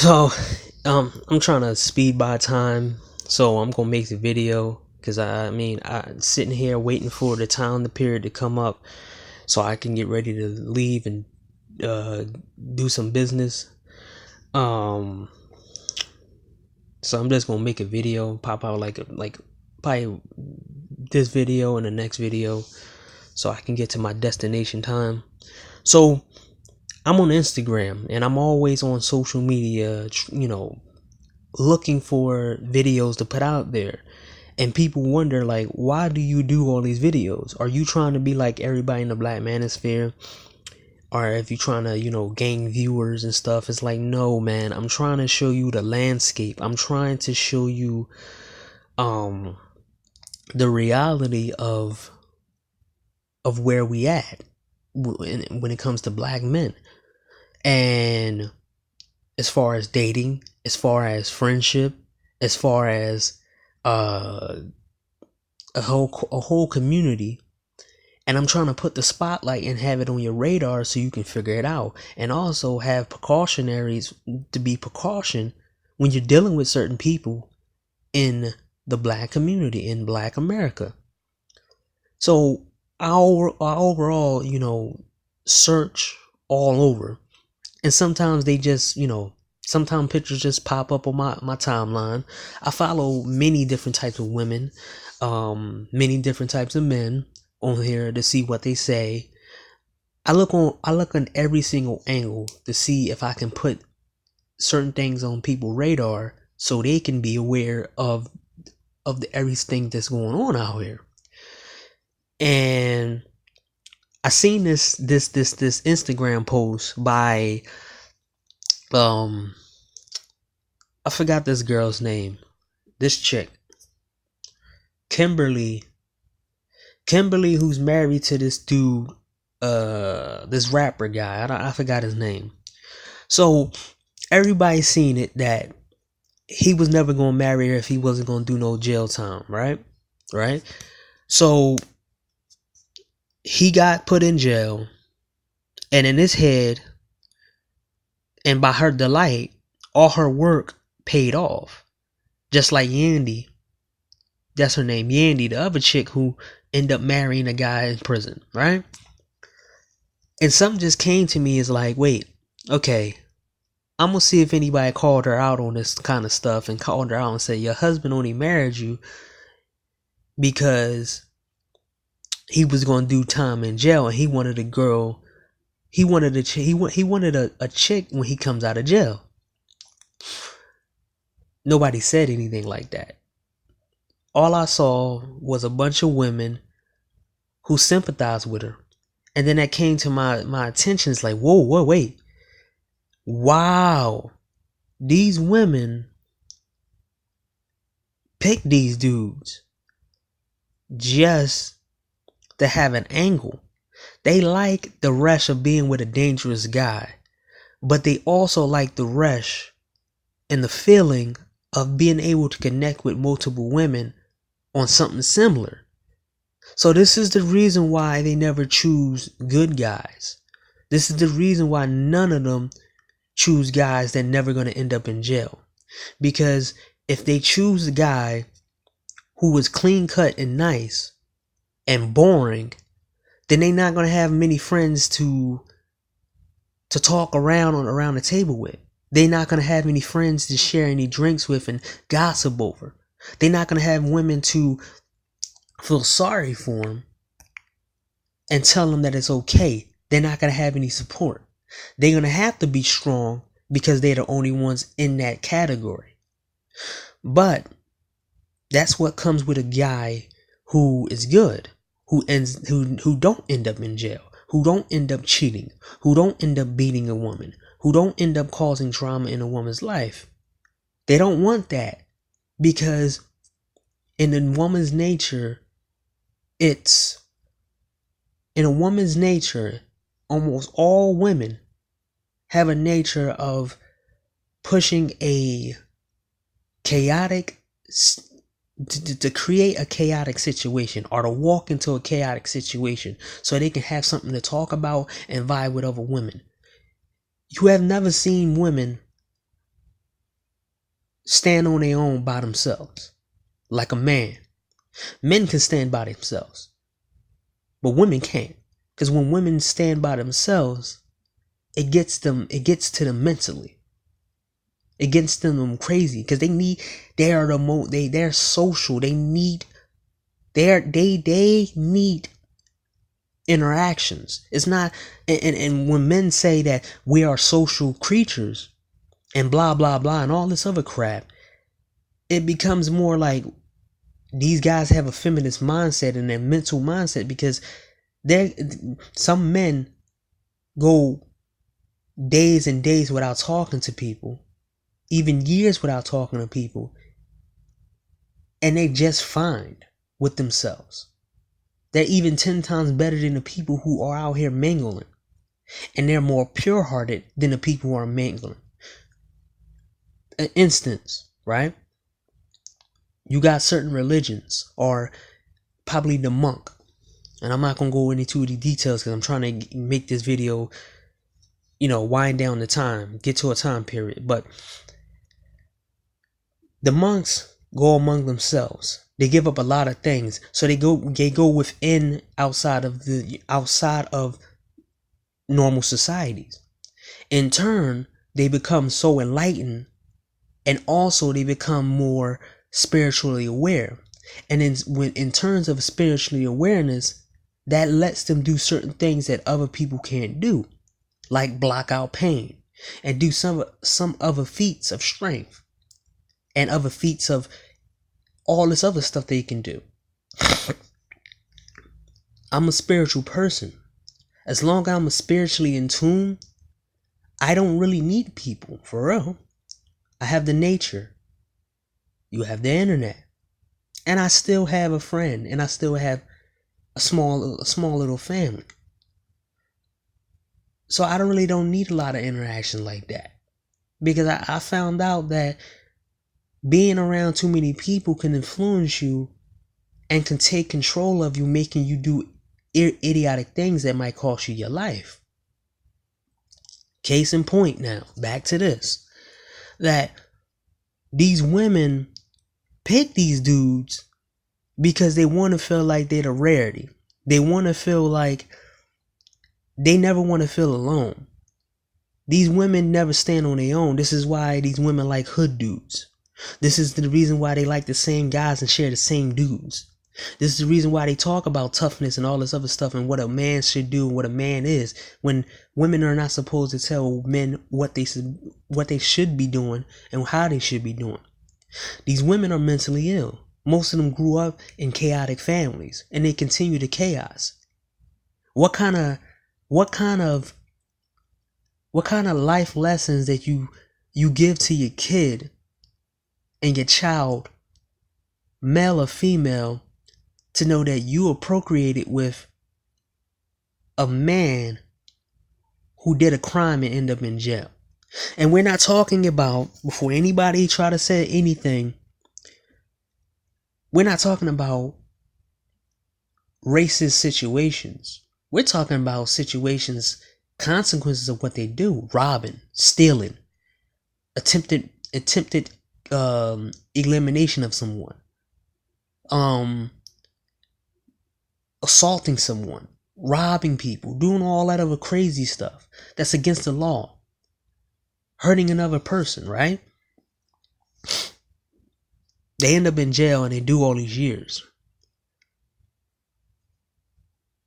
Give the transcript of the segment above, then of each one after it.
So, I'm trying to speed by time, so I'm gonna make the video because I'm sitting here waiting for the period to come up so I can get ready to leave and uh, do some business. Um, so I'm just gonna make a video, pop out like probably this video and the next video, so I can get to my destination time. So I'm on Instagram and I'm always on social media, looking for videos to put out there. And people wonder, like, why do you do all these videos? Are you trying to be like everybody in the Black Manosphere? Or if you're trying to, gain viewers and stuff? It's like, no, man, I'm trying to show you the landscape. I'm trying to show you the reality of where we at when it comes to black men. And as far as dating, as far as friendship, as far as a whole community. And I'm trying to put the spotlight and have it on your radar so you can figure it out, and also have precautionaries to be precaution when you're dealing with certain people in the black community, in Black America. So I overall, search all over, and sometimes they just, sometimes pictures just pop up on my timeline. I follow many different types of women, many different types of men on here to see what they say. I look on every single angle to see if I can put certain things on people's radar so they can be aware of everything that's going on out here. And I seen this Instagram post by I forgot this girl's name. This chick, Kimberly, who's married to this dude, this rapper guy. I forgot his name. So everybody's seen it that he was never gonna marry her if he wasn't gonna do no jail time, right? So he got put in jail, and in his head, and by her delight, all her work paid off. Just like Yandy. That's her name, Yandy, the other chick who ended up marrying a guy in prison, right? And something just came to me, is like, wait, okay, I'm gonna see if anybody called her out on this kind of stuff and called her out and said, your husband only married you because he was gonna do time in jail, and he wanted a girl. He wanted a chick when he comes out of jail. Nobody said anything like that. All I saw was a bunch of women who sympathized with her. And then that came to my attention. It's like, whoa, wait. Wow. These women pick these dudes just to have an angle. They like the rush of being with a dangerous guy, but they also like the rush and the feeling of being able to connect with multiple women on something similar. So this is the reason why they never choose good guys. This is the reason why none of them choose guys that never going to end up in jail. Because if they choose a guy who was clean cut and nice and boring, then they're not going to have many friends to talk around the table with. They're not going to have any friends to share any drinks with and gossip over. They're not going to have women to feel sorry for them and tell them that it's okay. They're not going to have any support. They're going to have to be strong because they're the only ones in that category. But that's what comes with a guy who is good, who don't end up in jail, who don't end up cheating, who don't end up beating a woman, who don't end up causing trauma in a woman's life. They don't want that, because in a woman's nature, almost all women have a nature of pushing a chaotic, to create a chaotic situation, or to walk into a chaotic situation so they can have something to talk about and vibe with other women. You have never seen women stand on their own by themselves, like a man. Men can stand by themselves, but women can't. Because when women stand by themselves, it gets to them mentally. It gets them crazy because they're social. They need interactions. It's not, and when men say that we are social creatures and blah blah blah and all this other crap, it becomes more like these guys have a feminist mindset and their mental mindset, because some men go days and days without talking to people, even years without talking to people, and they just fine with themselves. They're even 10 times better than the people who are out here mingling, and they're more pure-hearted than the people who are mingling. An instance, right? You got certain religions, or probably the monk, and I'm not gonna go into the details because I'm trying to make this video, wind down the time, get to a time period. But the monks go among themselves. They give up a lot of things, so they go within, outside of normal societies. In turn, they become so enlightened, and also they become more spiritually aware. And in terms of spiritually awareness, that lets them do certain things that other people can't do, like block out pain and do some other feats of strength and other feats of all this other stuff they can do. I'm a spiritual person. As long as I'm spiritually in tune, I don't really need people, for real. I have the nature. You have the internet. And I still have a friend, and I still have a small little family. So I don't need a lot of interaction like that. Because I found out that being around too many people can influence you and can take control of you, making you do idiotic things that might cost you your life. Case in point now, back to this, that these women pick these dudes because they want to feel like they're the rarity. They want to feel like they never want to feel alone. These women never stand on their own. This is why these women like hood dudes. This is the reason why they like the same guys and share the same dudes. This is the reason why they talk about toughness and all this other stuff and what a man should do and what a man is, when women are not supposed to tell men what they should be doing and how they should be doing. These women are mentally ill. Most of them grew up in chaotic families, and they continue the chaos. What kind of life lessons that you give to your kid and your child, male or female, to know that you are procreated with a man who did a crime and ended up in jail? And we're not talking about, before anybody try to say anything, we're not talking about racist situations. We're talking about situations, consequences of what they do: robbing, stealing, attempted elimination of someone, assaulting someone, robbing people, doing all that other crazy stuff that's against the law, hurting another person, right? They end up in jail and they do all these years.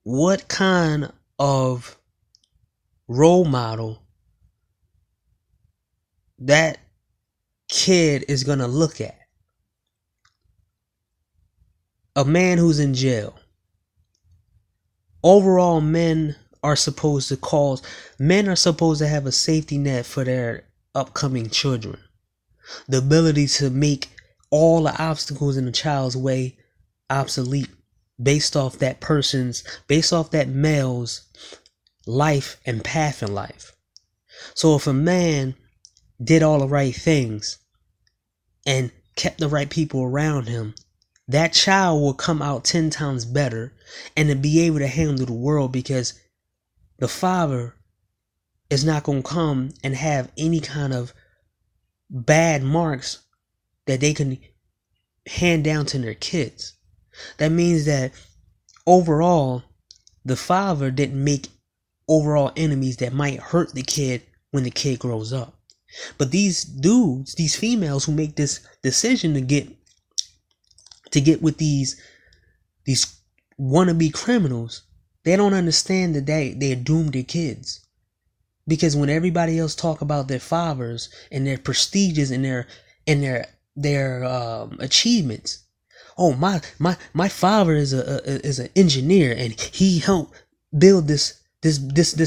What kind of role model that kid is going to look at? A man who's in jail. Overall, men are supposed to have a safety net for their upcoming children. The ability to make all the obstacles in a child's way obsolete based off that male's life and path in life. So if a man did all the right things and kept the right people around him, that child will come out 10 times better and to be able to handle the world, because the father is not going to come and have any kind of bad marks that they can hand down to their kids. That means that overall, the father didn't make overall enemies that might hurt the kid when the kid grows up. But these dudes, these females who make this decision to get with these wannabe criminals, they don't understand that they're doomed their kids. Because when everybody else talk about their fathers and their prestiges and their achievements, oh my father is an engineer and he helped build this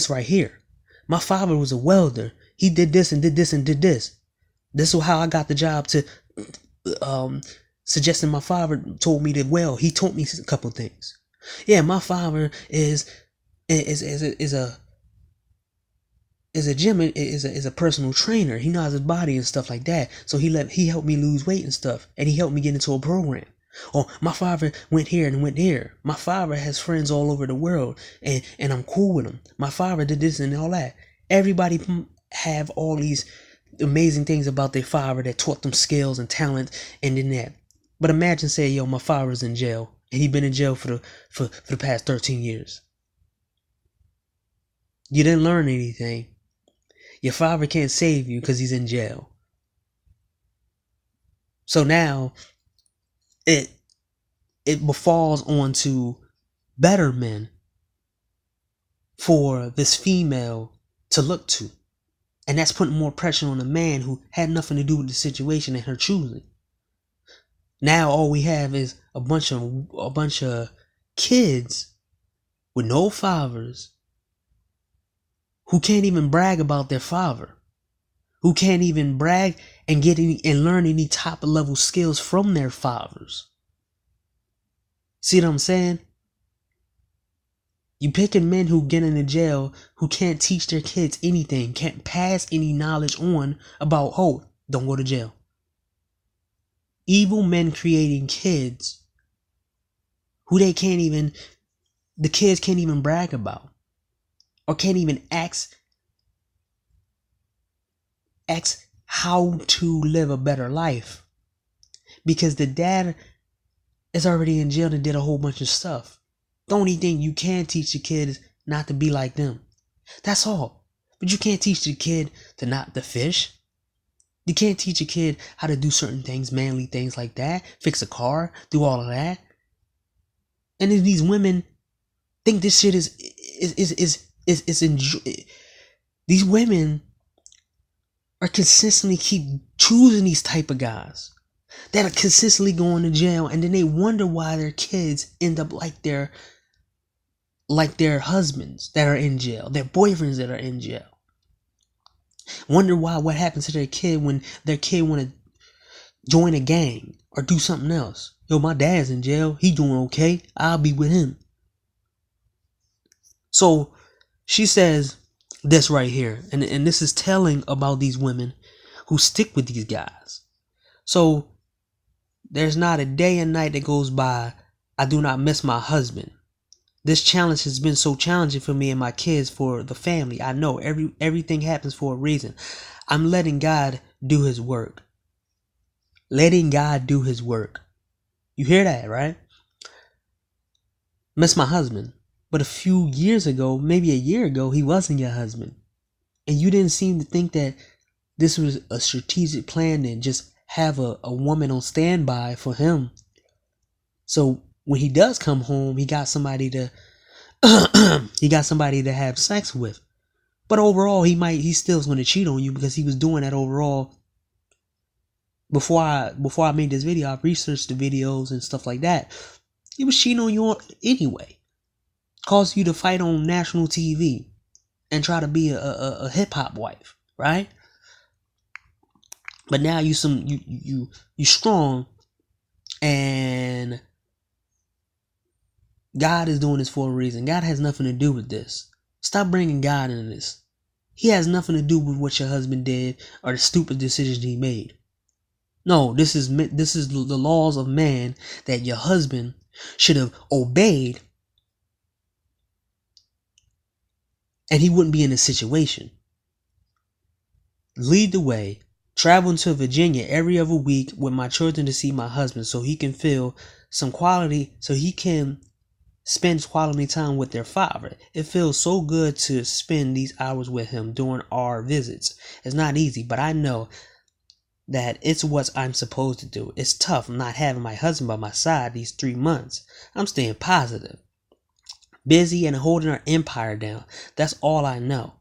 right here. My father was a welder. He did this and did this and did this. This is how I got the job to suggesting my father told me to weld. He taught me a couple things. Yeah, my father is a personal trainer. He knows his body and stuff like that. So he helped me lose weight and stuff, and he helped me get into a program. Oh, my father went here and went there. My father has friends all over the world, and I'm cool with him. My father did this and all that. Everybody have all these amazing things about their father that taught them skills and talent and then that. But imagine saying, yo, my father's in jail, and he's been in jail for the past 13 years. You didn't learn anything. Your father can't save you because he's in jail. So now it befalls onto better men for this female to look to. And that's putting more pressure on a man who had nothing to do with the situation and her choosing. Now all we have is a bunch of kids with no fathers who can't even brag about their father, who can't even brag and get any and learn any top level skills from their fathers. See what I'm saying? You picking men who get into jail who can't teach their kids anything, can't pass any knowledge on about, oh, don't go to jail. Evil men creating kids who the kids can't even brag about or can't even ask how to live a better life because the dad is already in jail and did a whole bunch of stuff. The only thing you can teach the kid is not to be like them. That's all. But you can't teach the kid to not to fish. You can't teach a kid how to do certain things, manly things like that, fix a car, do all of that. And then these women think this shit is these women are consistently keep choosing these type of guys that are consistently going to jail, and then they wonder why their kids end up like their husbands that are in jail, their boyfriends that are in jail. Wonder what happens to their kid when their kid want to join a gang or do something else. Yo, my dad's in jail. He doing okay. I'll be with him. So she says this right here, and this is telling about these women who stick with these guys. So there's not a day and night that goes by I do not miss my husband. This challenge has been so challenging for me and my kids, for the family. I know everything happens for a reason. I'm letting God do his work. Letting God do his work. You hear that, right? Miss my husband. But a few years ago, maybe a year ago, he wasn't your husband. And you didn't seem to think that this was a strategic plan and just have a woman on standby for him. So when he does come home, he got somebody to have sex with. But overall, he still is going to cheat on you because he was doing that overall. Before I made this video, I researched the videos and stuff like that. He was cheating on you anyway. Caused you to fight on national TV and try to be a hip hop wife, right? But now you strong, and God is doing this for a reason. God has nothing to do with this. Stop bringing God into this. He has nothing to do with what your husband did or the stupid decisions he made. No, this is the laws of man that your husband should have obeyed, and he wouldn't be in this situation. Lead the way. traveling to Virginia every other week with my children to see my husband so he can feel some quality, so he can spend quality time with their father. It feels so good to spend these hours with him during our visits. It's not easy, but I know that it's what I'm supposed to do. It's tough not having my husband by my side these 3 months. I'm staying positive, busy, and holding our empire down. That's all I know.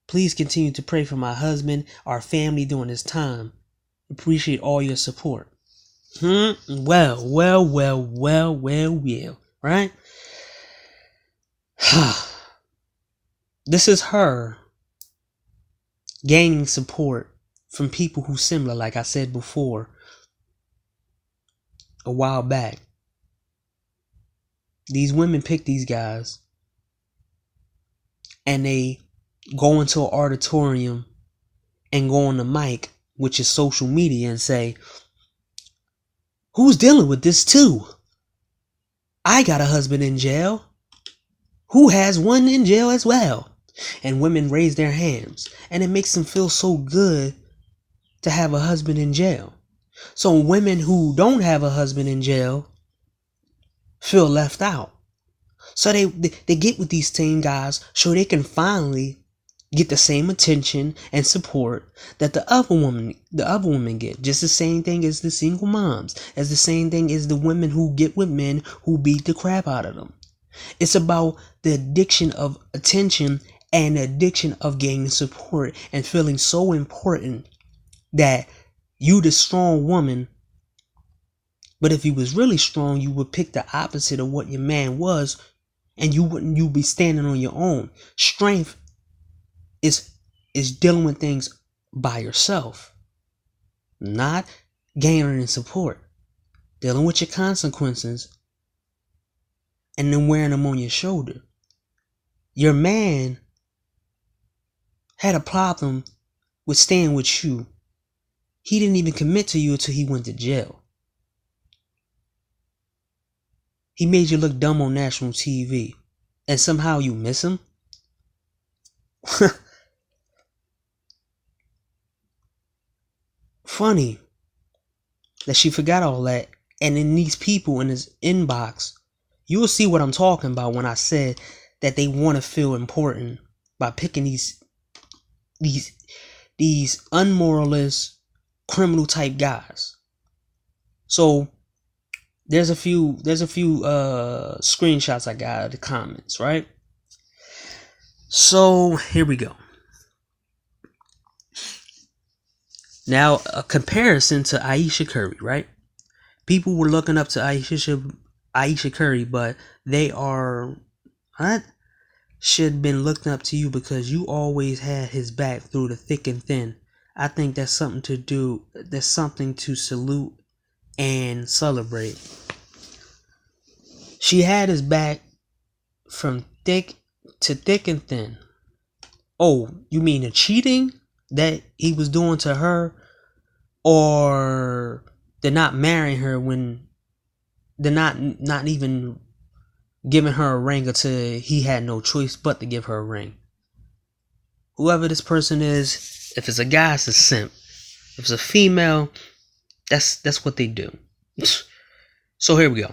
Please continue to pray for my husband, our family during this time. Appreciate all your support. Well, right? This is her gaining support from people who similar, like I said before, a while back. These women pick these guys and they go into an auditorium and go on the mic, which is social media, and say, who's dealing with this too? I got a husband in jail. Who has one in jail as well? And women raise their hands, and it makes them feel so good to have a husband in jail. So women who don't have a husband in jail feel left out. So they get with these same guys so they can finally get the same attention and support that the other women get. Just the same thing as the single moms, as the same thing as the women who get with men who beat the crap out of them. It's about the addiction of attention and the addiction of gaining support and feeling so important that you the strong woman. But if you was really strong, you would pick the opposite of what your man was, and you'd be standing on your own. Strength is dealing with things by yourself, not gaining support, dealing with your consequences, and then wearing them on your shoulder. Your man had a problem with staying with you. He didn't even commit to you until he went to jail. He made you look dumb on national TV, and somehow you miss him? Funny that she forgot all that. And in these people in his inbox, you will see what I'm talking about when I said that they want to feel important by picking these unmoralist, criminal type guys. So there's a few screenshots I got of the comments, right? So here we go. Now, a comparison to Ayesha Curry, right? People were looking up to Ayesha Curry, but they are should have been looking up to you because you always had his back through the thick and thin. I think that's something to do. That's something to salute and celebrate. She had his back from thick to thick and thin. Oh, you mean the cheating that he was doing to her, or the not marrying her when the not even giving her a ring until he had no choice but to give her a ring? Whoever this person is, if it's a guy, it's a simp. If it's a female, that's what they do. So here we go.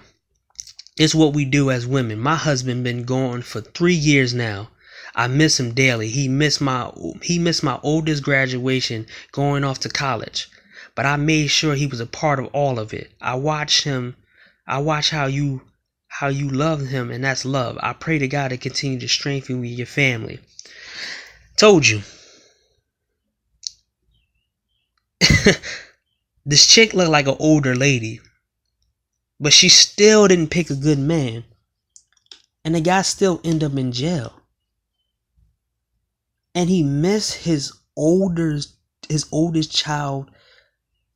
It's what we do as women. My husband been gone for 3 years now. I miss him daily. He missed my oldest graduation going off to college. But I made sure he was a part of all of it. I watched how you love him, and that's love. I pray to God to continue to strengthen your family. Told you. This chick looked like an older lady, but she still didn't pick a good man, and the guy still ended up in jail. And he missed his oldest child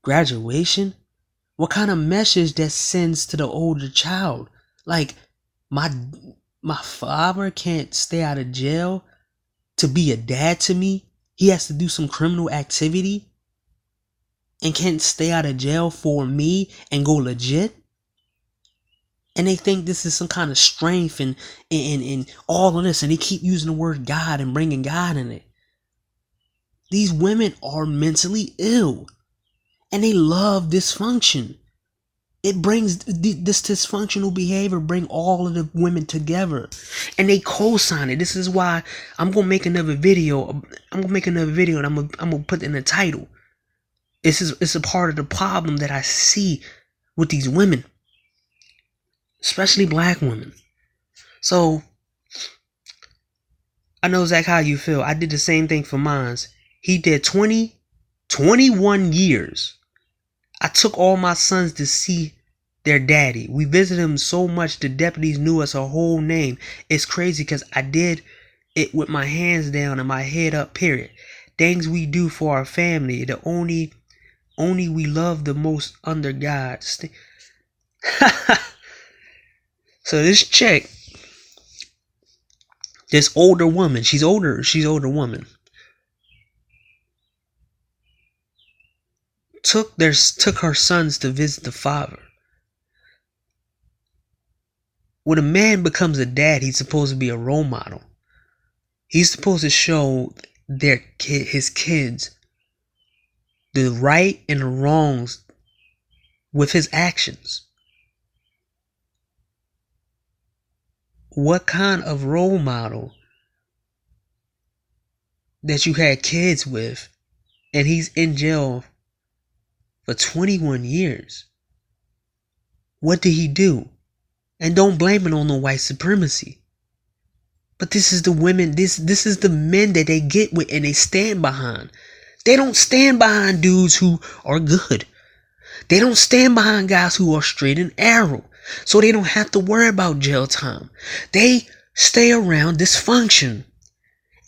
graduation. What kind of message that sends to the older child? Like, my father can't stay out of jail to be a dad to me. He has to do some criminal activity and can't stay out of jail for me and go legit. And they think this is some kind of strength and all of this, and they keep using the word God and bringing God in it. These women are mentally ill and they love dysfunction. It brings this dysfunctional behavior bring all of the women together and they co-sign it. This is why I'm going to make another video. And I'm going to put in the title. It's a part of the problem that I see with these women, especially black women. So I know, Zach, how you feel. I did the same thing for mines. He did 21 years. I took all my sons to see their daddy. We visited him so much the deputies knew us a whole name. It's crazy because I did it with my hands down and my head up, period. Things we do for our family. The only we love the most under God. So this chick, this older woman, she's older woman, took her sons to visit the father. When a man becomes a dad, he's supposed to be a role model. He's supposed to show his kids the right and the wrongs with his actions. What kind of role model that you had kids with and he's in jail for 21 years? What did he do? And don't blame it on the white supremacy. But this is the women, this is the men that they get with and they stand behind. They don't stand behind dudes who are good. They don't stand behind guys who are straight and narrow. So they don't have to worry about jail time. They stay around dysfunction.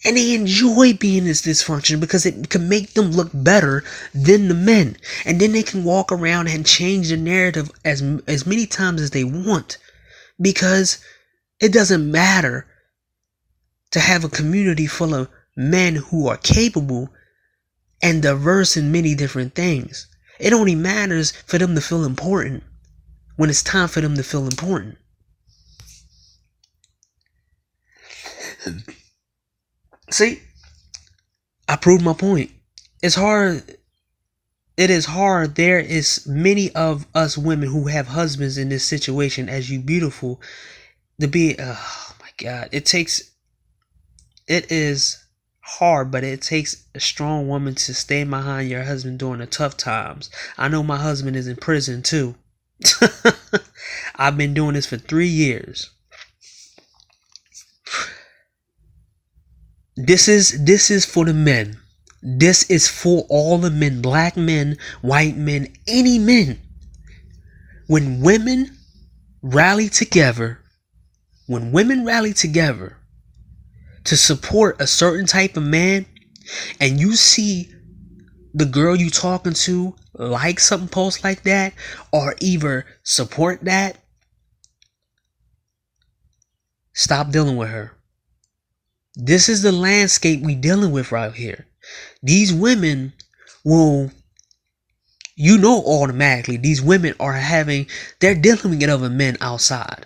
And they enjoy being this dysfunction because it can make them look better than the men. And then they can walk around and change the narrative as many times as they want. Because it doesn't matter to have a community full of men who are capable and diverse in many different things. It only matters for them to feel important when it's time for them to feel important. See, I proved my point. It's hard. It is hard. There is many of us women who have husbands in this situation, as you beautiful, to be, oh my God, it is hard, but it takes a strong woman to stay behind your husband during the tough times. I know my husband is in prison too. I've been doing this for 3 years. This is for the men. This is for all the men, black men, white men, any men. When women rally together to support a certain type of man, and you see the girl you talking to like something post like that, or either support that, stop dealing with her. This is the landscape we dealing with right here. These women will, automatically, these women they're dealing with other men outside.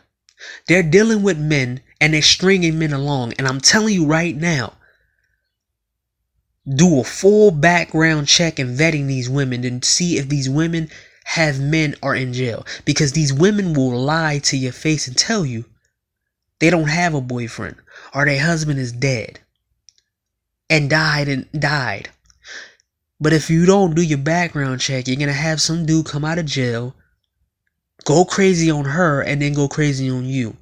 They're dealing with men and they're stringing men along. And I'm telling you right now, do a full background check and vetting these women and see if these women have men are in jail. Because these women will lie to your face and tell you they don't have a boyfriend or their husband is dead and died. But if you don't do your background check, you're going to have some dude come out of jail, go crazy on her, and then go crazy on you.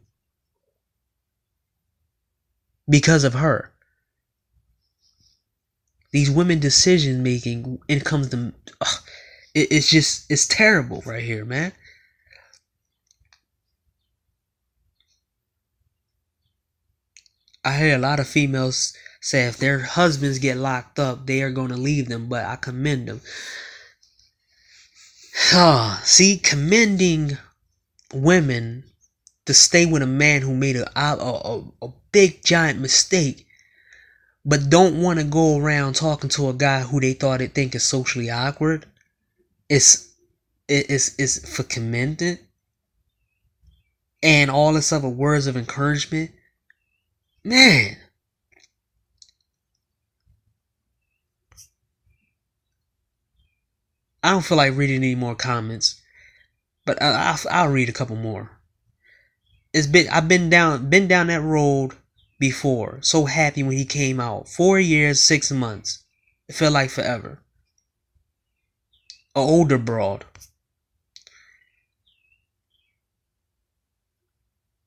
Because of her. These women decision making, it comes to, it's terrible right here, man. I hear a lot of females say if their husbands get locked up, they are going to leave them, but I commend them. See, commending women to stay with a man who made a big giant mistake, but don't want to go around talking to a guy who they think is socially awkward, is for commended, and all this other words of encouragement. Man, I don't feel like reading any more comments, but I'll read a couple more. I've been down that road before. So happy when he came out. 4 years, 6 months. It felt like forever. A older broad.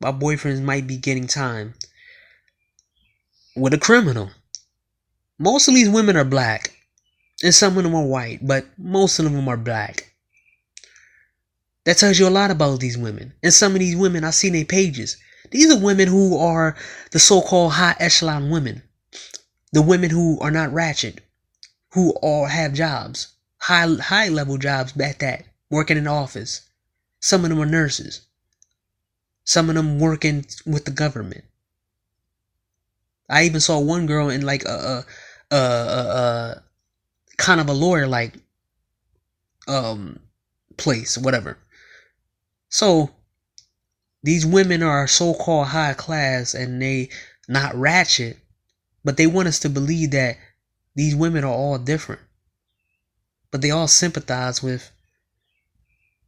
My boyfriends might be getting time with a criminal. Most of these women are black, and some of them are white, but most of them are black. That tells you a lot about these women. And some of these women, I've seen their pages. These are women who are the so-called high echelon women. The women who are not ratchet, who all have jobs, high level jobs at that, working in the office. Some of them are nurses. Some of them working with the government. I even saw one girl in like a kind of a lawyer like place, whatever. So these women are so-called high class and they not ratchet, but they want us to believe that these women are all different. But they all sympathize with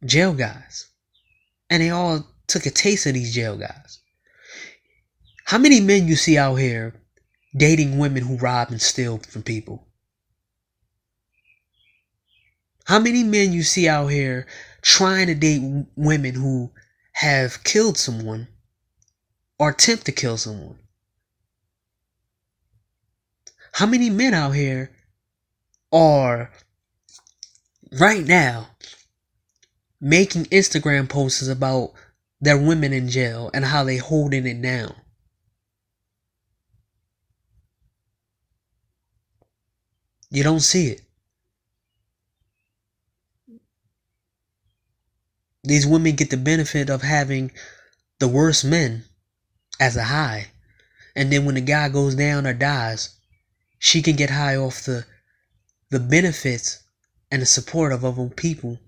jail guys. And they all took a taste of these jail guys. How many men you see out here dating women who rob and steal from people? How many men you see out here trying to date women who have killed someone or attempt to kill someone? How many men out here are right now making Instagram posts about their women in jail and how they holding it down? You don't see it. These women get the benefit of having the worst men as a high. And then when the guy goes down or dies, she can get high off the benefits and the support of other people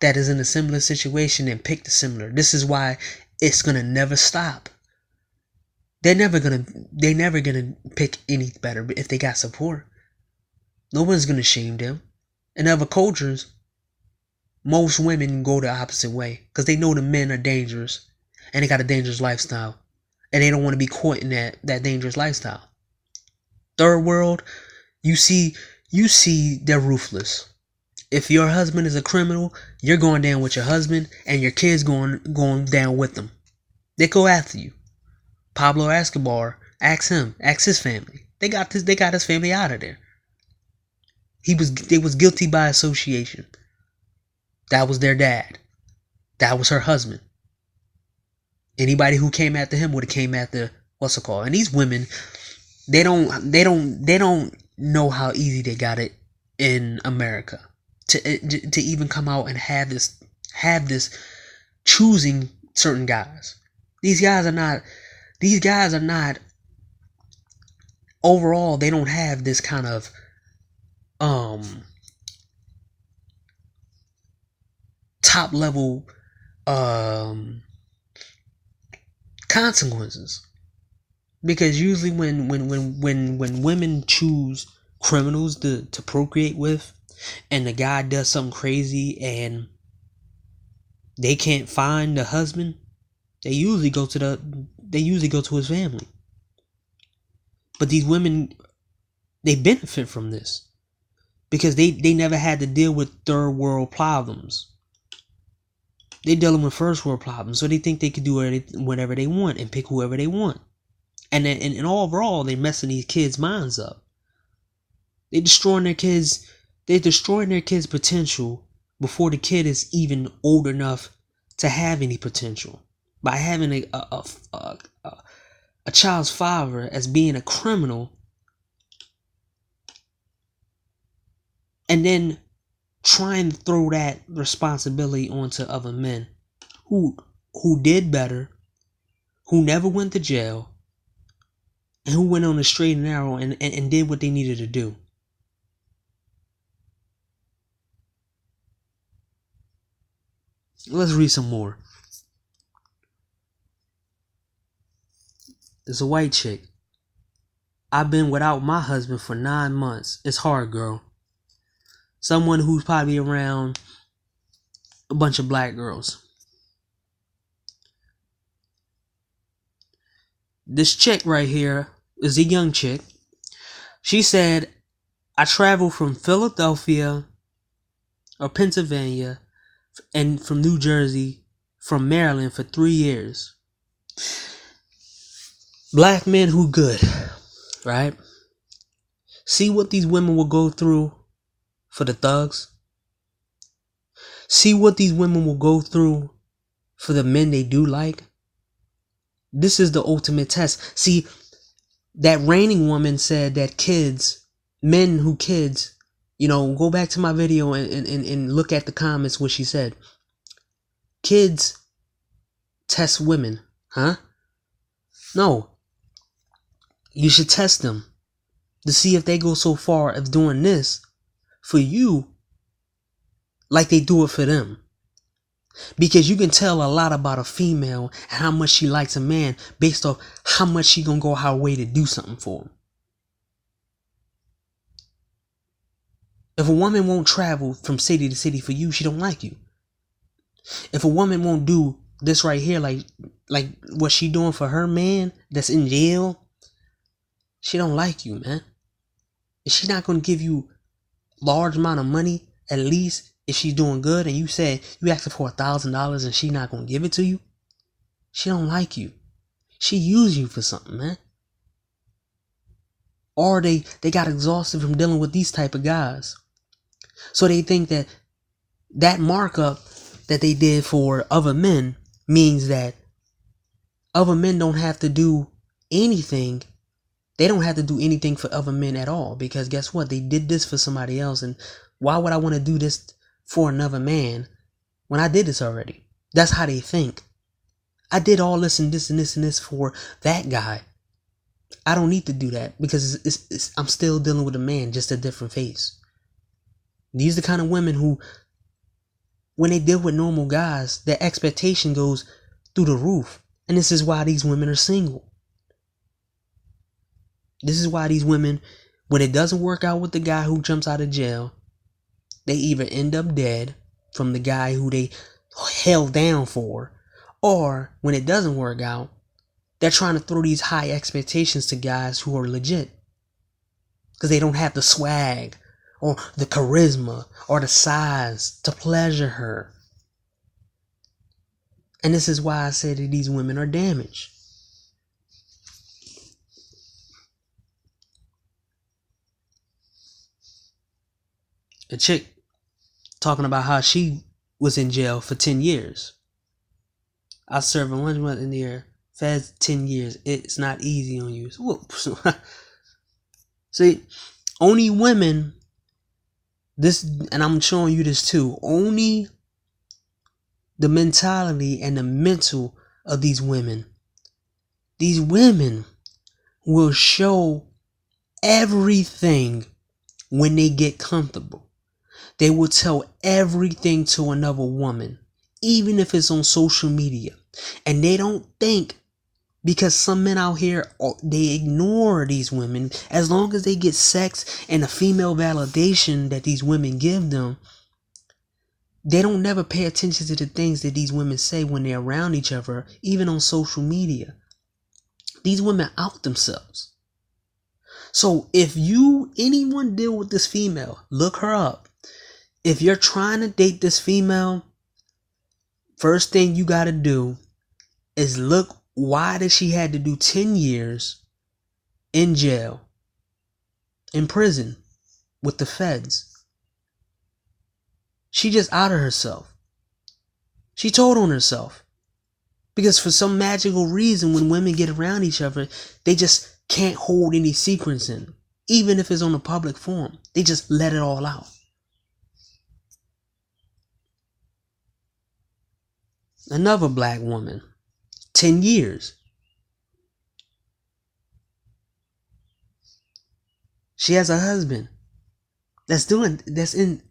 that is in a similar situation and pick the similar. This is why it's gonna never stop. They're never gonna pick any better if they got support. No one's gonna shame them. In other cultures, most women go the opposite way because they know the men are dangerous and they got a dangerous lifestyle and they don't want to be caught in that dangerous lifestyle. Third world, you see they're ruthless. If your husband is a criminal, you're going down with your husband and your kids going down with them. They go after you. Pablo Escobar, ask his family. They got his family out of there. They was guilty by association. That was their dad. That was her husband. Anybody who came after him would have came after what's it called? And these women, they don't know how easy they got it in America to even come out and have this choosing certain guys. These guys are not overall, they don't have this kind of top level consequences, because usually when women choose criminals to procreate with, and the guy does something crazy and they can't find the husband, they usually go to his family. But these women, they benefit from this because they never had to deal with third world problems. They dealing with first world problems, so they think they can do whatever they want and pick whoever they want. And then, and overall, they're messing these kids' minds up. They're destroying their kids' potential before the kid is even old enough to have any potential. By having a child's father as being a criminal, and then trying to throw that responsibility onto other men who did better, who never went to jail, and who went on the straight and narrow and did what they needed to do. Let's read some more. There's a white chick. I've been without my husband for 9 months. It's hard, girl. someone who's probably around a bunch of black girls. This chick right here is a young chick. She said, I traveled from Philadelphia or Pennsylvania and from New Jersey, from Maryland for 3 years. Black men who good, right? See what these women will go through for the thugs. See what these women will go through for the men they do like. This is the ultimate test. See, that reigning woman said that men who kids, go back to my video and look at the comments what she said. Kids test women, huh? No. You should test them to see if they go so far of doing this for you like they do it for them. Because you can tell a lot about a female and how much she likes a man based off how much she gonna go her way to do something for him. If a woman won't travel from city to city for you, she don't like you. If a woman won't do this right here, like what she doing for her man that's in jail, she don't like you, man. If she not gonna give you large amount of money, at least if she's doing good, and you said you asked her for $1,000 and she not gonna give it to you, she don't like you. She use you for something, man. Or they got exhausted from dealing with these type of guys. So they think that markup that they did for other men means that other men don't have to do anything. They don't have to do anything for other men at all. Because guess what? They did this for somebody else. And why would I want to do this for another man when I did this already? That's how they think. I did all this and this and this and this for that guy. I don't need to do that because I'm still dealing with a man, just a different face. These are the kind of women who, when they deal with normal guys, their expectation goes through the roof. And this is why these women are single. This is why these women, when it doesn't work out with the guy who jumps out of jail, they either end up dead from the guy who they held down for, or when it doesn't work out, they're trying to throw these high expectations to guys who are legit. Because they don't have the swag or the charisma or the size to pleasure her. And this is why I say that these women are damaged. A chick talking about how she was in jail for 10 years. I served 1 month in there. Feds 10 years. It's not easy on you. Whoops. See, only women, this, and I'm showing you this too, only the mentality and the mental of these women will show everything when they get comfortable. They will tell everything to another woman, even if it's on social media. And they don't think, because some men out here, they ignore these women. As long as they get sex and the female validation that these women give them, they don't never pay attention to the things that these women say when they're around each other, even on social media. These women out themselves. So if anyone deal with this female, look her up. If you're trying to date this female, first thing you got to do is look, why did she had to do 10 years in jail, in prison, with the feds? She just outed herself. She told on herself. Because for some magical reason, when women get around each other, they just can't hold any secrets in. Even if it's on a public forum, they just let it all out. Another black woman, 10 years. She has a husband that's in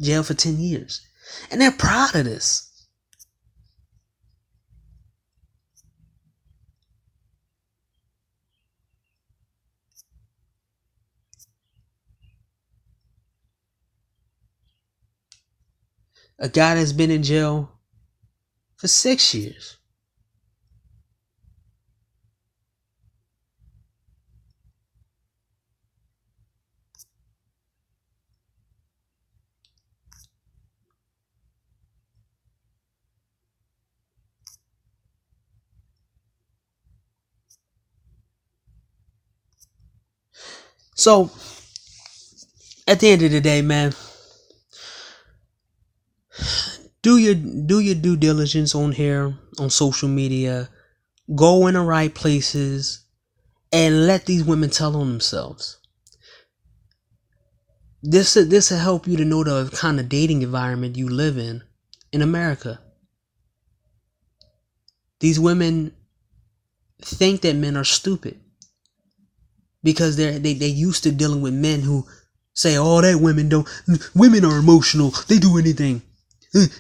jail for 10 years. And they're proud of this. A guy that's been in jail for 6 years. So at the end of the day, man, do your due diligence on here, on social media. Go in the right places and let these women tell on themselves. This will help you to know the kind of dating environment you live in America. These women think that men are stupid because they used to dealing with men who say, "Oh, that women are emotional. They do anything."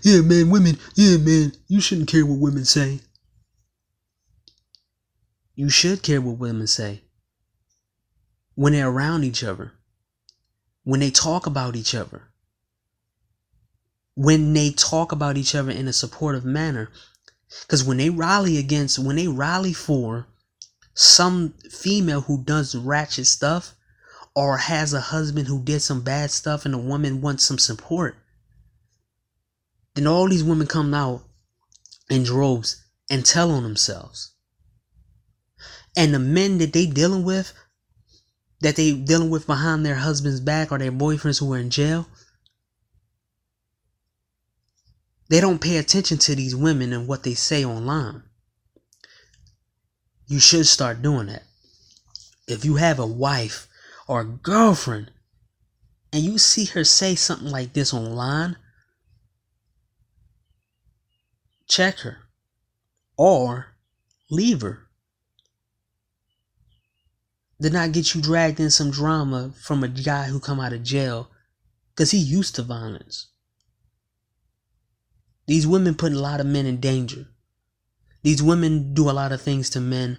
Yeah, man, women. Yeah, man, you shouldn't care what women say. You should care what women say when they're around each other, when they talk about each other, when they talk about each other in a supportive manner. Because when they rally for some female who does ratchet stuff or has a husband who did some bad stuff and a woman wants some support, then all these women come out in droves and tell on themselves. And the men that they dealing with behind their husband's back or their boyfriends who are in jail, they don't pay attention to these women and what they say online. You should start doing that. If you have a wife or a girlfriend and you see her say something like this online, check her or leave her. Did not get you dragged in some drama from a guy who come out of jail because he used to violence. These women put a lot of men in danger. These women do a lot of things to men,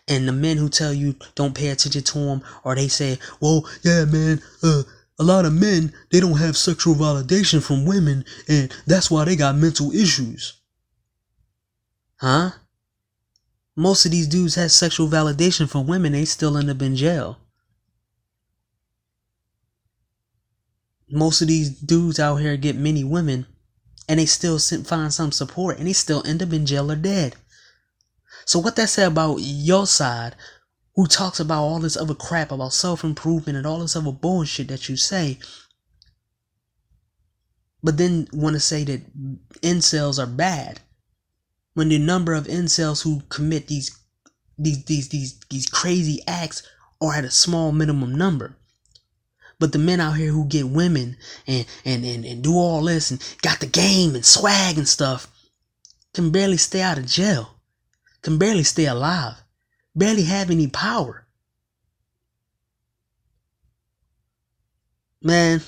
and the men who tell you don't pay attention to them, or they say, "Well, yeah, man, a lot of men, they don't have sexual validation from women, and that's why they got mental issues." Huh? Most of these dudes have sexual validation from women, they still end up in jail. Most of these dudes out here get many women, and they still find some support, and they still end up in jail or dead. So what that said about your side, who talks about all this other crap about self-improvement and all this other bullshit that you say, but then want to say that incels are bad, when the number of incels who commit these crazy acts are at a small minimum number. But the men out here who get women and do all this and got the game and swag and stuff can barely stay out of jail, can barely stay alive, barely have any power. Man.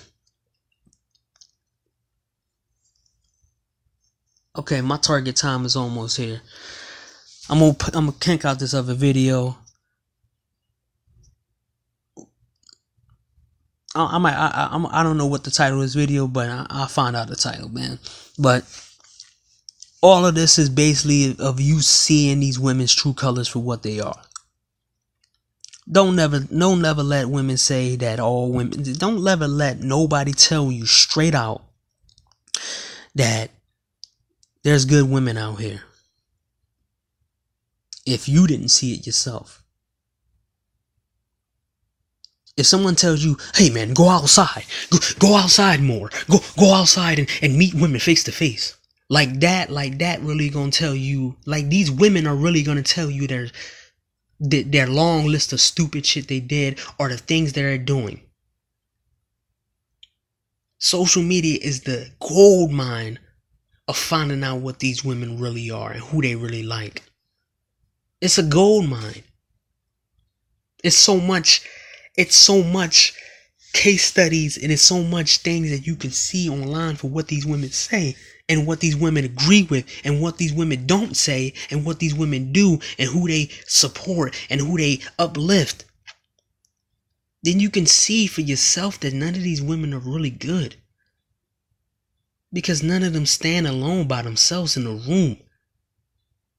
Okay, my target time is almost here. I'm gonna kink out this other video. I don't know what the title of this video, but I'll find out the title, man. But all of this is basically of you seeing these women's true colors for what they are. Don't never let women say that all women. Don't never let nobody tell you straight out that there's good women out here if you didn't see it yourself. If someone tells you, "Hey man, go outside, go outside more, go outside and meet women face to face," like that really gonna tell you, like these women are really gonna tell you their long list of stupid shit they did or the things they're doing. Social media is the gold mine of finding out what these women really are and who they really like. It's a gold mine. It's so much case studies, and it's so much things that you can see online for what these women say and what these women agree with and what these women don't say and what these women do and who they support and who they uplift. Then you can see for yourself that none of these women are really good. Because none of them stand alone by themselves in a room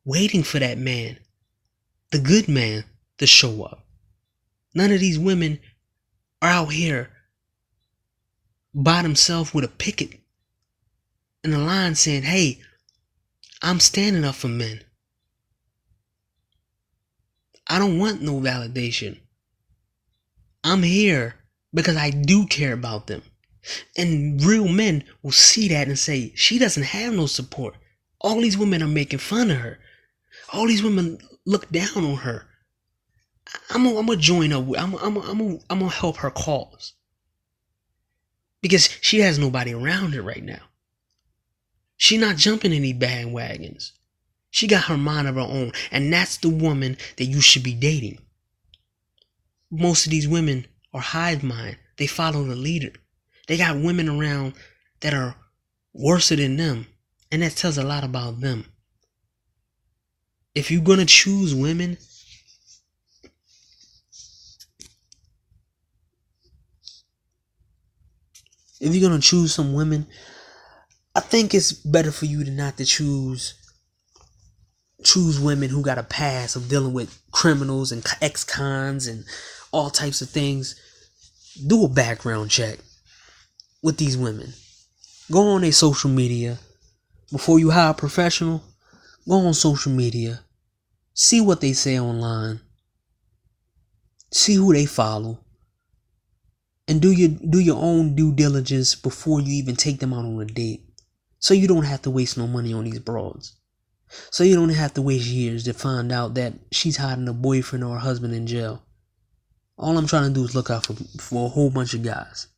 waiting for that man, the good man, to show up. None of these women are out here by themselves with a picket and a line saying, hey, I'm standing up for men. I don't want no validation. I'm here because I do care about them. And real men will see that and say, she doesn't have no support. All these women are making fun of her. All these women look down on her. I'm gonna join up. I'm gonna help her cause. Because she has nobody around her right now. She's not jumping any bandwagons. She got her mind of her own. And that's the woman that you should be dating. Most of these women are hive mind. They follow the leader. They got women around that are worse than them. And that tells a lot about them. If you're going to choose women, if you're going to choose some women, I think it's better for you to not to choose women who got a past of dealing with criminals and ex-cons and all types of things. Do a background check with these women. Go on their social media. Before you hire a professional, go on social media. See what they say online. See who they follow. And do your own due diligence before you even take them out on a date. So you don't have to waste no money on these broads. So you don't have to waste years to find out that she's hiding a boyfriend or a husband in jail. All I'm trying to do is look out for a whole bunch of guys.